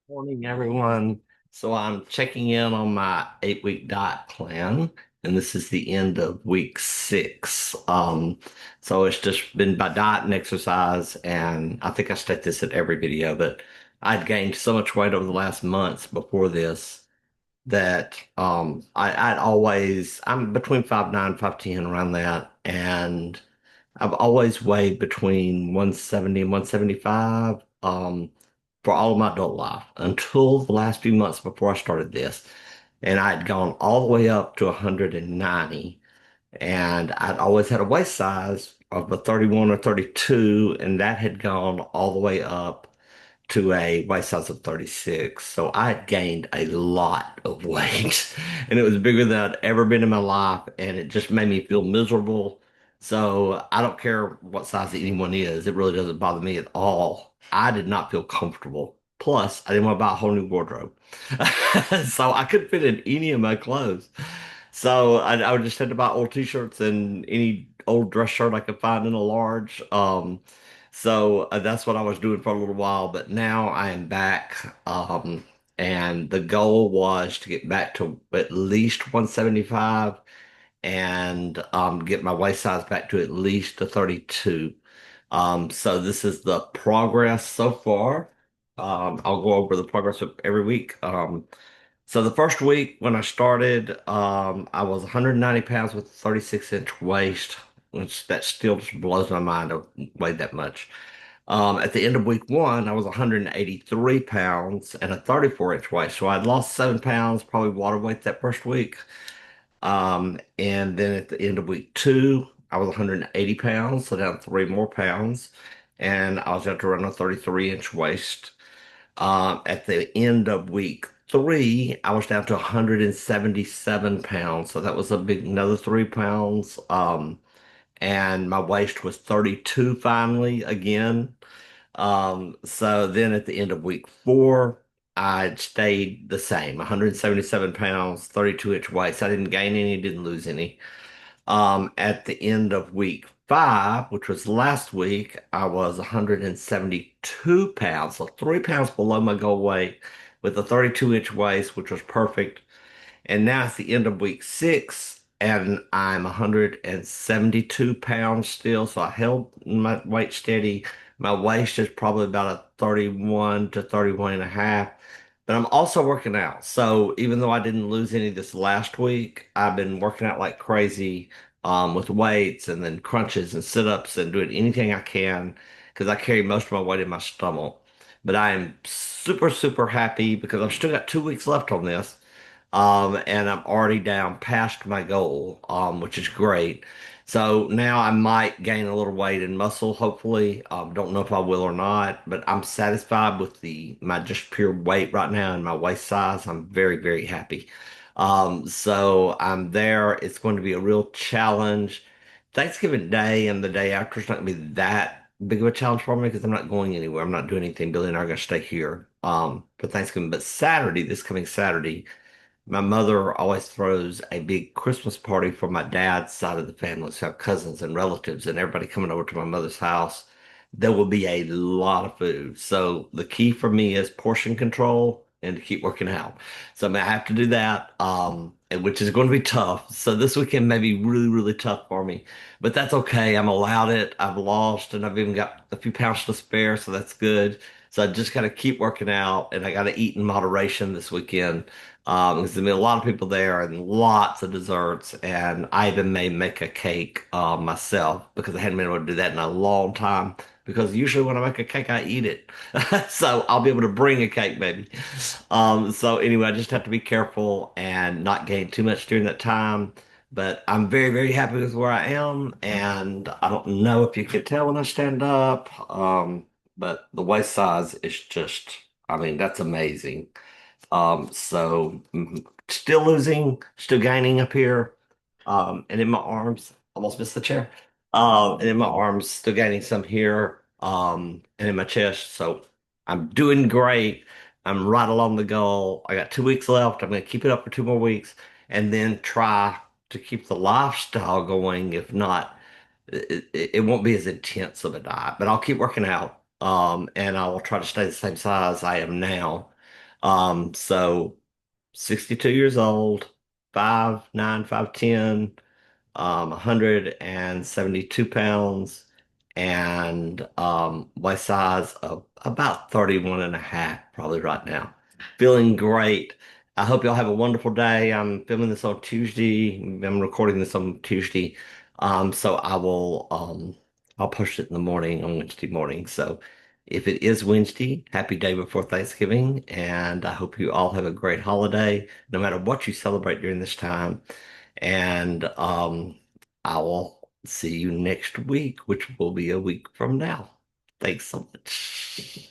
Morning, everyone. So I'm checking in on my 8-week diet plan, and this is the end of week 6. So it's just been by diet and exercise, and I think I state this in every video, but I'd gained so much weight over the last months before this that I'm between 5'9", 5'10", around that, and I've always weighed between 170 and 175 for all of my adult life until the last few months before I started this. And I'd gone all the way up to 190. And I'd always had a waist size of a 31 or 32, and that had gone all the way up to a waist size of 36. So I had gained a lot of weight and it was bigger than I'd ever been in my life. And it just made me feel miserable. So I don't care what size anyone is. It really doesn't bother me at all. I did not feel comfortable. Plus, I didn't want to buy a whole new wardrobe. So I couldn't fit in any of my clothes. So I would just had to buy old t-shirts and any old dress shirt I could find in a large. So that's what I was doing for a little while, but now I am back. And the goal was to get back to at least 175 and get my waist size back to at least a 32. So this is the progress so far. I'll go over the progress of every week. So the first week when I started, I was 190 pounds with a 36-inch waist, which that still just blows my mind to weigh that much. At the end of week 1, I was 183 pounds and a 34-inch waist. So I'd lost 7 pounds, probably water weight that first week. And then at the end of week 2, I was 180 pounds, so down 3 more pounds. And I was able to run a 33-inch waist. At the end of week 3, I was down to 177 pounds. So that was a big, another 3 pounds. And my waist was 32 finally again. So then at the end of week 4, I stayed the same, 177 pounds, 32-inch waist. I didn't gain any, didn't lose any. At the end of week 5, which was last week, I was 172 pounds, so 3 pounds below my goal weight with a 32-inch waist, which was perfect. And now it's the end of week 6, and I'm 172 pounds still. So I held my weight steady. My waist is probably about a 31 to 31 and a half. But I'm also working out. So even though I didn't lose any this last week, I've been working out like crazy with weights and then crunches and sit-ups and doing anything I can because I carry most of my weight in my stomach. But I am super, super happy because I've still got 2 weeks left on this. And I'm already down past my goal, which is great. So now I might gain a little weight and muscle, hopefully. Don't know if I will or not, but I'm satisfied with the my just pure weight right now and my waist size. I'm very, very happy. So I'm there. It's going to be a real challenge. Thanksgiving Day and the day after is not going to be that big of a challenge for me because I'm not going anywhere. I'm not doing anything. Billy and I are going to stay here for Thanksgiving. But Saturday, this coming Saturday, my mother always throws a big Christmas party for my dad's side of the family, so cousins and relatives and everybody coming over to my mother's house. There will be a lot of food. So the key for me is portion control and to keep working out. So I'm gonna have to do that, and which is going to be tough. So this weekend may be really, really tough for me, but that's okay. I'm allowed it. I've lost and I've even got a few pounds to spare, so that's good. So I just gotta keep working out and I gotta eat in moderation this weekend. There's gonna be a lot of people there and lots of desserts, and I even may make a cake myself because I hadn't been able to do that in a long time. Because usually when I make a cake, I eat it, so I'll be able to bring a cake maybe. So anyway, I just have to be careful and not gain too much during that time. But I'm very, very happy with where I am, and I don't know if you could tell when I stand up, but the waist size is just, I mean, that's amazing. Still losing, still gaining up here. And in my arms, almost missed the chair. And in my arms, still gaining some here. And in my chest. So I'm doing great. I'm right along the goal. I got 2 weeks left. I'm going to keep it up for 2 more weeks and then try to keep the lifestyle going. If not, it won't be as intense of a diet, but I'll keep working out. And I will try to stay the same size I am now. So 62 years old, 5'9", 5'10", 172 pounds, and waist size of about 31 and a half, probably right now. Feeling great. I hope y'all have a wonderful day. I'm filming this on Tuesday. I'm recording this on Tuesday. So I'll post it in the morning on Wednesday morning. So if it is Wednesday, happy day before Thanksgiving, and I hope you all have a great holiday, no matter what you celebrate during this time. And I will see you next week, which will be a week from now. Thanks so much.